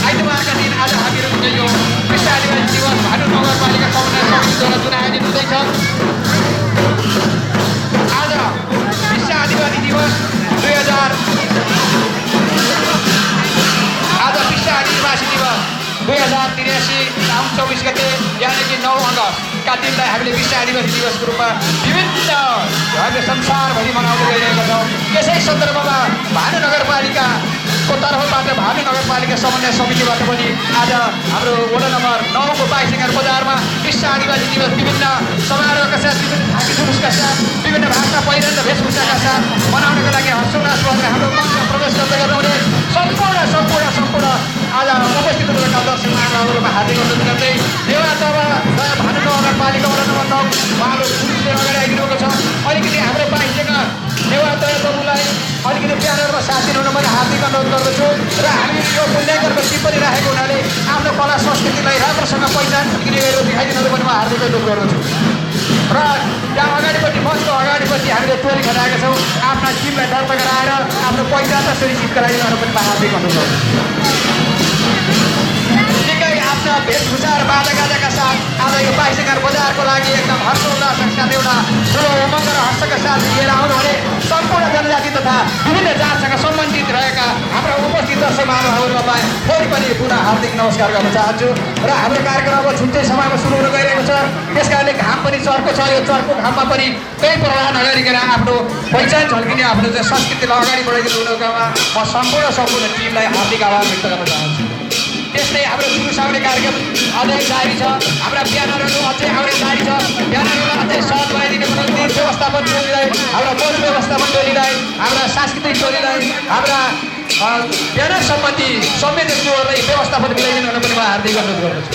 आइतबारका दिन आज हामीहरूको यो विश्व आदिवासी दिवस भानु नगरपालिका समन्वय समितिद्वारा जुन आयोजित हुँदैछ। आज विश्व आदिवासी दिवस 2083 साउन 24 गते यानि कि 9 अगस्तका दिनलाई हामीले विश्व आदिवासी दिवसको रूपमा विभिन्न हामीले संसारभरि मनाउँदै गइरहेका छौँ। यसै सन्दर्भमा भानु नगरपालिकाको तर्फबाट भानु नगरपालिका समन्वय समितिबाट पनि आज हाम्रो वडा नम्बर 9 को 22 बजारमा विश्व आदिवासी दिवस विभिन्न समारोहका साथ विभिन्न झाँकी जुलुसका साथ विभिन्न भाषा पहिरन र वेशभूषाका साथ मनाउनका लागि हर्षोल्लास गरेर हाम्रो मञ्चमा प्रवेश गर्दै गर्नुहुने सम्पूर्ण आज उपस्थित हुनुभएका दर्शक महानुभावहरूमा हार्दिक अनुरोध गर्दै नेवारतर्फ भानु नगरपालिका वडा नम्बर 9 उहाँहरू पुलिसले अगाडि आइदिनुभएको छ। अलिकति हाम्रो 22 जना नेवारतर्फलाई अलिकति प्यारो र साथ दिनुहुन मैले हार्दिक अनुरोध गर्दछु र हामी यो मूल्याङ्कनको टिप्पणी राखेको हुनाले आफ्नो कला संस्कृतिलाई राम्रोसँग पहिचान गरेर देखाइदिनु पनि म हार्दिक अनुरोध गर्दछु। र त्यहाँ अगाडिपट्टि मञ्चको अगाडिपट्टि हामीले टोली खनाएका छौँ। आफ्ना टिमलाई दर्ता गराएर आफ्नो पहिचानलाई सुनिश्चित गराइदिनु पनि म हार्दिक अनुरोध गर्दछु। आफ्ना वेशभूषा र बाजागाजाका साथ आज यो 22 बजारको लागि एकदम हर्षोल्लासका साथ एउटा ठुलो उमङ्ग र हर्षका साथ लिएर आउनुहुने सम्पूर्ण जनजाति तथा विभिन्न जातसँग सम्बन्धित रहेका हाम्रा उपस्थित दर्शक महानुभावहरूलाई फेरि पनि पुनः हार्दिक नमस्कार गर्न चाहन्छु। र हाम्रो कार्यक्रम अब छुट्टै समयमा सुरु हुन गइरहेको छ। त्यस कारणले घाम पनि चर्को छ। यो चर्को घाममा पनि केही प्रभाव नगरिकन आफ्नो पहिचान झल्किने आफ्नो चाहिँ संस्कृतिलाई अगाडि बढाइदिनु हुनुकोमा म सम्पूर्ण टिमलाई हार्दिक आभार व्यक्त गर्न चाहन्छु। त्यस्तै हाम्रो जुलुस आउने कार्यक्रम अझै जारी छ। हाम्रा ब्यानरहरू अझै आउने जारी छ। ब्यानरहरूलाई अझै सहज बनाइदिनुको निम्ति व्यवस्थापन टोलीलाई, हाम्रा मञ्च व्यवस्थापन टोलीलाई, हाम्रा सांस्कृतिक टोलीलाई, हाम्रा ब्यानर सम्बन्धी संवेदनहरूलाई व्यवस्थापन मिलाइदिनु हुन पनि म हार्दिक अनुरोध गर्दछु।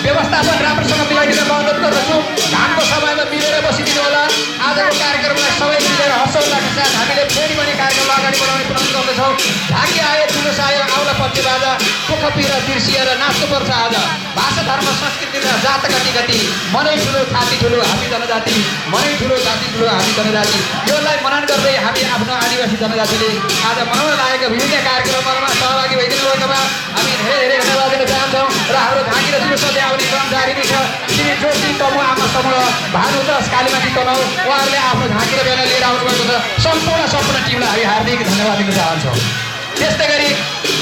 व्यवस्थापन राम्रोसँग मिलाइदिन म अनुरोध गर्दछु। घामको समयमा मिलेर बसिदिनु होला। आजको कार्यक्रमलाई सबै मिलेर हर्षोल्लासका साथ हामीले फेरि पनि कार्यक्रमलाई अगाडि बढाउने प्रयास गर्दछौँ। झाँकी आयो, जुलुस आयो, आउला पक्षी बाजा, पोखपिर तिर्सिएर नाच्नु पर्छ। आज भाषा धर्म संस्कृति र जात गति मनै ठुलो छाती ठुलो हामी जनजाति, मनै ठुलो जाति ठुलो हामी जनजाति, योलाई मनन गर्दै हामी आफ्नो आदिवासी जनजातिले आज मनाउन लागेका विभिन्न कार्यक्रमहरूमा सहभागी भइदिनु भएकोमा हामी धेरै धन्यवाद दिन चाहन्छौँ। र हाम्रो झाँकी र जुलुस सधैँ आउने क्रम जारी नै छ। श्री ज्योति तमु आमा समूह भानु दस कालीमाटी तनहु उहाँहरूले आफ्नो झाँकी र ब्यानर लिएर आउनुभएको छ। सम्पूर्ण टिमलाई हामी हार्दिक धन्यवाद दिन चाहन्छौँ। त्यस्तै गरी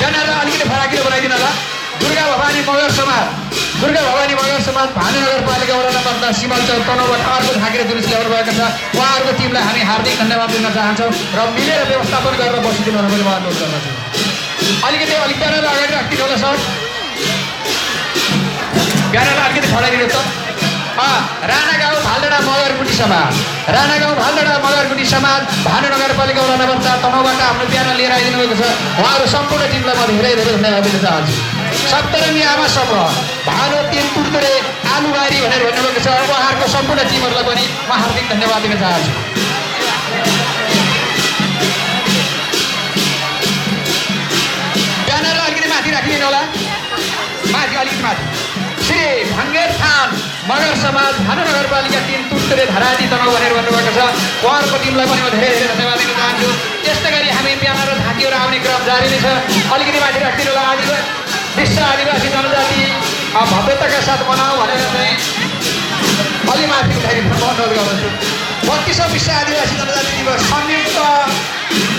ब्यानरलाई अलिकति फराकिलो बनाइदिनु होला। दुर्गा भवानी मगर समाज भानु नगरपालिका वडा नम्बर 10 सिमलचौर तनहुबाट अर्को झाँकी र जुलुस ल्याउनु भएको छ। उहाँहरूको टिमलाई हामी हार्दिक धन्यवाद दिन चाहन्छौँ र मिलेर व्यवस्थापन गरेर बसिदिनु हुन पनि म अनुरोध गर्दछु। अलिक ब्यानरलाई अगाडि राखिदिनु होला सर। ब्यानरलाई अलिकति फडाइदिनु त। राणागाउँ भालडा मगरगुटी समाज भानु नगरपालिका वडा नम्बर 4 तनहुबाट आफ्नो ब्यानर लिएर आइदिनु भएको छ। उहाँहरू सम्पूर्ण टिमलाई म धेरै धन्यवाद दिन चाहन्छु। सप्तरङ्गी आमा समूह भानु 3 तुर्तुरे आलुबारी भनेर भन्नुभएको छ। उहाँहरूको सम्पूर्ण टिमहरूलाई पनि म हार्दिक धन्यवाद दिन चाहन्छु। ब्यानरलाई अलिकति माथि राखिदिनु होला। अलिकति माथि। श्री भङ्गेर थान मगर समाज भानु नगरपालिका 3 तुर्तुरे धराजी तनहु भनेर भन्नुभएको छ। उहाँहरूको टिमलाई पनि म धेरै धन्यवाद दिन चाहन्छु। त्यस्तै गरी हामी ब्यानर र झाँकीहरू आउने क्रम जारी नै छ। अलिकति माथि राखिदिनु होला। विश्व आदिवासी जनजाति भव्यताका साथ मनाऊ भनेर चाहिँ अलि माथि उठाइदिनु म अनुरोध गर्दछु। 32औं विश्व आदिवासी जनजाति दिवस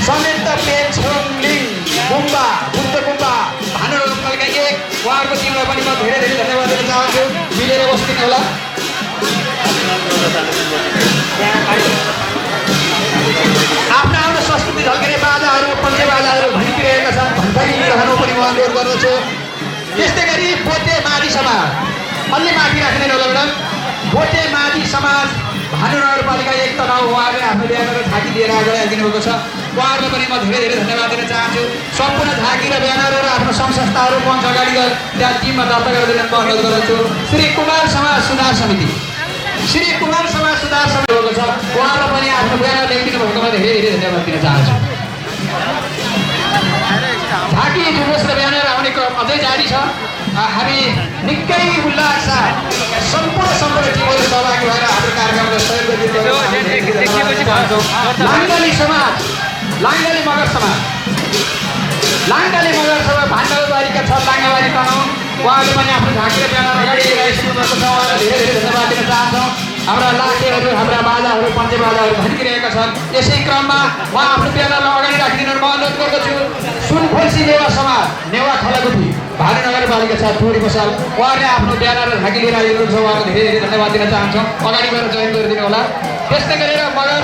संयुक्त पेन्सोलिङ गुम्बा बुद्ध गुम्बा भानुनगरपालिका 1 उहाँहरूको टिमलाई पनि म धेरै धेरै धन्यवाद दिन चाहन्छु। मिलेर बस्दिनु होला। आफ्ना आफ्नो संस्कृति झल्किने बाजाहरू पञ्चे बाजाहरू भनिरहेका छन् भन्दै रहनु पनि म अनुरोध गर्दछु। त्यस्तै गरी बोटे मादी समाज अलि माथि राख्दैन होला म्याडम। बोटे मादी समाज भानुनगरपालिका 1 तनाउ उहाँले आफ्नो ब्यानर झाँकी लिएर अगाडि आइदिनुभएको छ। उहाँहरूलाई पनि म धेरै धेरै धन्यवाद दिन चाहन्छु। सम्पूर्ण झाँकी र ब्यानरहरू आफ्नो सङ्घ संस्थाहरू मञ्च अगाडि त्यहाँ टिममा दर्ता गरिदिन म अनुरोध गर्दछु। श्री कुमार समाज सुधार समिति भएको छ। उहाँलाई पनि आफ्नो ब्यानर ल्याइदिनु भएकोमा धेरै धेरै धन्यवाद दिन चाहन्छु। झाँकी जुलुस र ब्यानर आउने क्रम अझै जारी छ। हामी निकै उल्लास साथ सम्पूर्ण टिमहरू सहभागी भएर हाम्रो कार्यक्रमलाई सहयोग गरिदिनु। लाङ्गाली मगर समाज भान्डाबारीका 6 लाङ्गाबारी तनाउ उहाँले पनि आफ्नो झाँकी र ब्यानर अगाडि ल्याइदिनु भएको छ। उहाँलाई धेरै धेरै धन्यवाद दिन चाहन्छौँ। हाम्रा लाखेहरू हाम्रा बाजाहरू पञ्चे बाजाहरू भड्किरहेका छन्। यसै क्रममा म आफ्नो ब्यानरलाई अगाडि राखिदिनु म अनुरोध गर्दछु। सुनखोल्सी नेवा समाज नेवा खलागुठी भानुनगरपालिका 7 थोरी पसल उहाँले आफ्नो ब्यानर झाँकी लिएर आइदिनुहुन्छ। उहाँलाई धेरै धेरै धन्यवाद दिन चाहन्छौँ। अगाडि गएर जोइन गरिदिनु होला। त्यस्तै गरेर मगर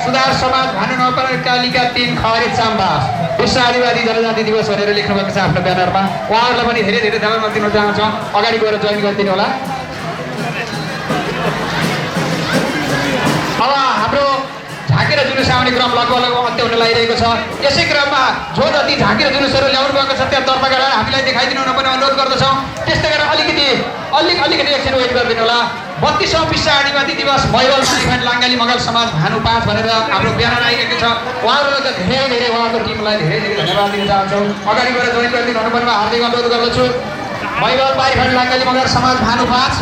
सुधार समाज भानुनगरपालिका 3 खरे चाम्बास विश्व आदिवासी जनजाति दिवस भनेर लेख्नुभएको छ आफ्नो ब्यानरमा। उहाँहरूलाई पनि धेरै धेरै धन्यवाद दिन चाहन्छौँ। अगाडि गएर जोइन गरिदिनु होला। अब हाम्रो झाँकी र जुलुस आउने क्रम लगभग अन्त्य हुन लागिरहेको छ। यसै क्रममा जो जति झाँकी र जुलुसहरू ल्याउनु भएको छ त्यहाँ दर्ता गरेर हामीलाई देखाइदिनु हुन पनि अनुरोध गर्दछौँ। त्यस्तै गरेर अलिकति एकछिन वेट गरिदिनु होला। 32औं विश्व आदिवासी दिवस मैवल माइफान लाङ्गाली मगर समाज भानु 5 भनेर हाम्रो ब्यानर आइरहेको छ। उहाँहरूलाई धेरै धेरै उहाँको टिमलाई धेरै धेरै धन्यवाद दिन चाहन्छौँ। अगाडि गएर जोइन गरिदिनु हुन पनि म हार्दिक अनुरोध गर्दछु। मैवल माइफान लाङ्गाली मगर समाज भानु 5।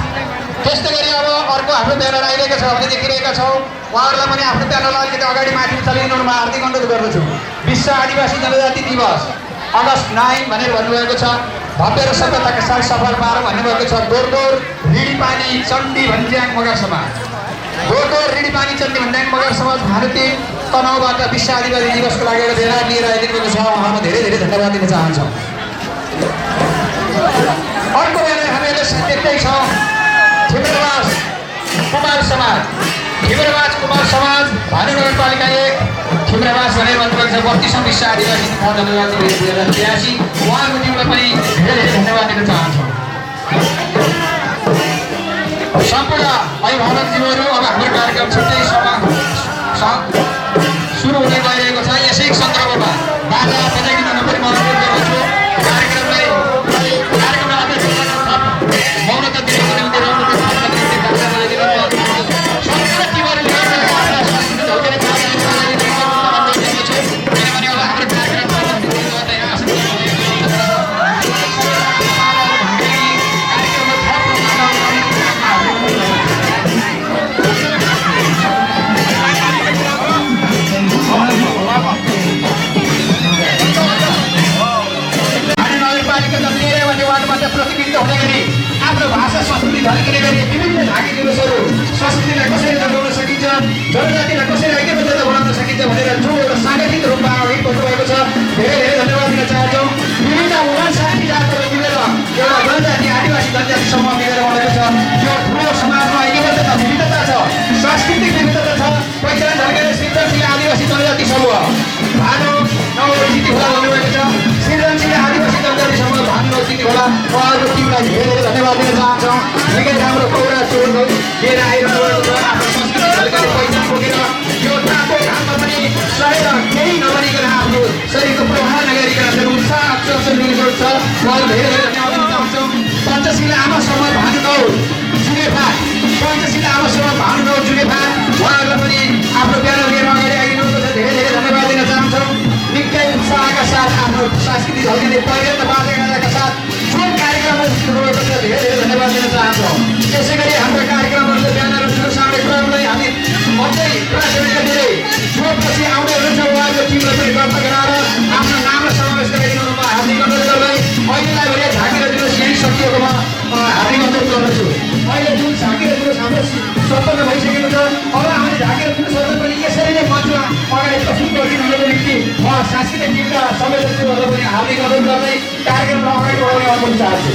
त्यस्तै गरी अब अर्को हाम्रो ब्यानर आइरहेको छ भने देखिरहेका छौँ। उहाँहरूलाई पनि आफ्नो ब्यानरलाई अलिकति अगाडि माथि चलिदिनु म हार्दिक अनुरोध गर्दछु। विश्व आदिवासी जनजाति दिवस अगस्त 9 भनेर भन्नुभएको छ। भव्य र सभ्यताका साथ सफल पारौँ भन्नुभएको छ। दोरदोर रिडीपानी चण्डी भन्ज्याङ मगर समाज भारतीय तनाउबाट विश्व आदिवासी दिवसको लागि एउटा ब्यानर लिएर आइदिनु भएको छ। उहाँलाई धेरै धेरै धन्यवाद दिन चाहन्छौँ। अर्को ब्यानर हामीहरूले देख्दै छौँ। ठिमरवास कुमार समाज भानुनगरपालिका 1 ठिमरवास भनेर भन्नुभएको छ। 32औं विश्व आदिवासी जनजाति 2083 उहाँको टिमलाई पनि धेरै धेरै धन्यवाद दिन चाहन्छौँ। सम्पूर्ण अभिभावकज्यूहरू अब हाम्रो कार्यक्रम छिट्टै सुरु हुने गइरहेको छ। यसै सन्दर्भमा बाजा बजाइदिनु पनि म अनुरोध गर्दछु। कार्यक्रमलाई मौनता दिनको निम्ति प्रतिनिधित्व हुने गरी आफ्नो भाषा संस्कृति झल्किने गरी विभिन्न झाँकी जुलुसहरू संस्कृतिलाई कसरी जोगाउन सकिन्छ, जनजातिलाई कसरी ऐक्यबद्ध बनाउन सकिन्छ भनेर जो एउटा साङ्गठिक रूपमा अघि बढ्नुभएको छ। धेरै धेरै धन्यवाद दिन चाहन्छौँ। विभिन्न 59 जातहरू मिलेर एउटा जनजाति आदिवासी जनजाति समूह मिलेर बनेको छ। यो ठुलो समाजमा ऐक्यबद्धता विविधता छ, सांस्कृतिक विविधता छ। पहिचान झल्किने सृजनशील आदिवासी जनजाति समूह भानु नवजिती होला भन्नुभएको छ। सृजनशील आदिवासी जनजाति समूह भानु नवजिती होला उहाँहरूको टिमलाई धेरै धेरै धन्यवाद दिन चाहन्छौँ। निकै राम्रो कौरा चोर लिएर आइरहनु भएको छ। आफ्नो संस्कृति झल्काउने पहिचान बोकेर यो तातो घाममा पनि सहेर केही नगरिकन आफ्नो शरीरको प्रभाव नगरिकन उत्साह अक्षर मिलेको छ। उहाँहरू धेरै धेरै धन्यवाद दिन चाहन्छौँ। पञ्चशील आमा समूह भानु नौ जुगेफा उहाँहरूलाई पनि आफ्नो ब्यानर लिएर अगाडि आइदिनुभएको छ। धेरै धेरै धन्यवाद दिन चाहन्छौँ। निकै उत्साहका साथ आफ्नो संस्कृति झल्किने पहिरन बाजागाजाका साथ जुन कार्यक्रमहरू सुरु भएको छ धेरै धेरै धन्यवाद दिन चाहन्छौँ। त्यसै गरी हाम्रो कार्यक्रमहरूको ब्यानरहरू सुरु साउने क्रमलाई हामी अझै प्राथमिकता दिँदै जो पछि आउँदै हुनुहुन्छ उहाँहरूको टिमलाई पनि दर्ता गराएर आफ्नो नामलाई समावेश गराइदिनुमा हार्दिक अनुरोध गर्दै अहिलेलाई भने झाँकी र जुलुस यहीँ सकिएकोमा हार्दिक अनुरोध गर्दछु। अहिले जुन झाँकी र जुलुस हाम्रो सम्पन्न भइसक्यो अनि टिमका सबै व्यक्तिहरूलाई पनि हार्दिक अनुरोध गर्दै कार्यक्रमलाई अगाडि बढाउने अनुरोध चाहन्छु।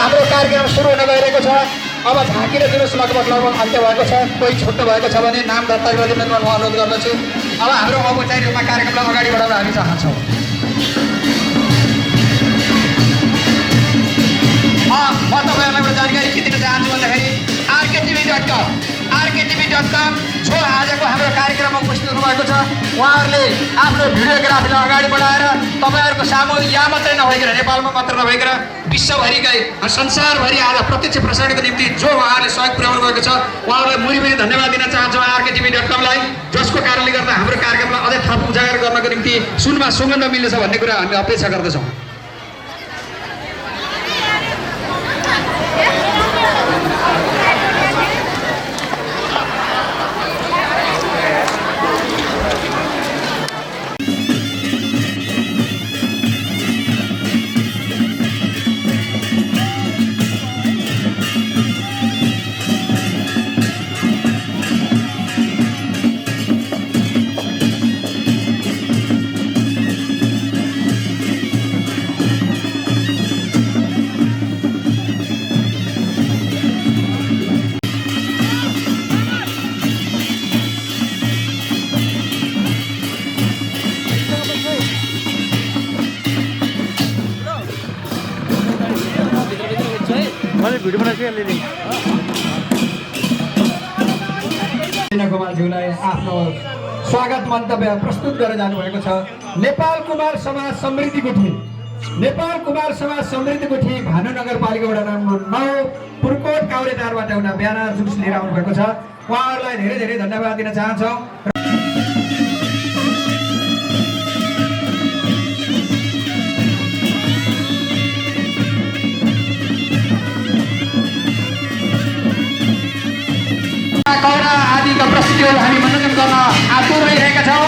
हाम्रो कार्यक्रम सुरु हुन गइरहेको छ। अब झाँकी र जुलुस लगभग अन्त्य भएको छ। कोही छुट्नु भएको छ भने नाम दर्ता गरिदिनु म अनुरोध गर्दछु। अब हाम्रो औपचारिक रूपमा कार्यक्रमलाई अगाडि बढाउन हामी चाहन्छौँ। म तपाईँहरूलाई एउटा जानकारी के दिन चाहन्छु भन्दाखेरि rktv.com जो आजको हाम्रो कार्यक्रममा उपस्थित हुनुभएको छ, उहाँहरूले आफ्नो भिडियोग्राफीलाई अगाडि बढाएर तपाईँहरूको सामु यहाँ मात्रै नभइकन, नेपालमा मात्र नभइकन विश्वभरिकै संसारभरि आज प्रत्यक्ष प्रसारणको निम्ति जो उहाँहरूले सहयोग पुर्याउनु भएको छ, उहाँहरूलाई मुरीमुरी धन्यवाद दिन चाहन्छौँ rktv.com-लाई, जसको कारणले गर्दा हाम्रो कार्यक्रमलाई अझै थप उजागर गर्नको निम्ति सुनमा सुगन्ध मिल्नेछ भन्ने कुरा हामी अपेक्षा गर्दछौँ। कुमारज्यूलाई आफ्नो स्वागत मन्तव्य प्रस्तुत गरेर जानुभएको छ। नेपाल कुमार समाज समृद्धि गुठी भानु नगरपालिका वडा नम्बर 9 पुरकोट काउरेटारबाट एउटा ब्यानर जुलुस लिएर आउनु भएको छ। उहाँहरूलाई धेरै धेरै धन्यवाद दिन चाहन्छौँ। कौरा आदिका प्रस्तुतिहरू हामी मनोरञ्जन गर्न आतुर रहिरहेका छौँ।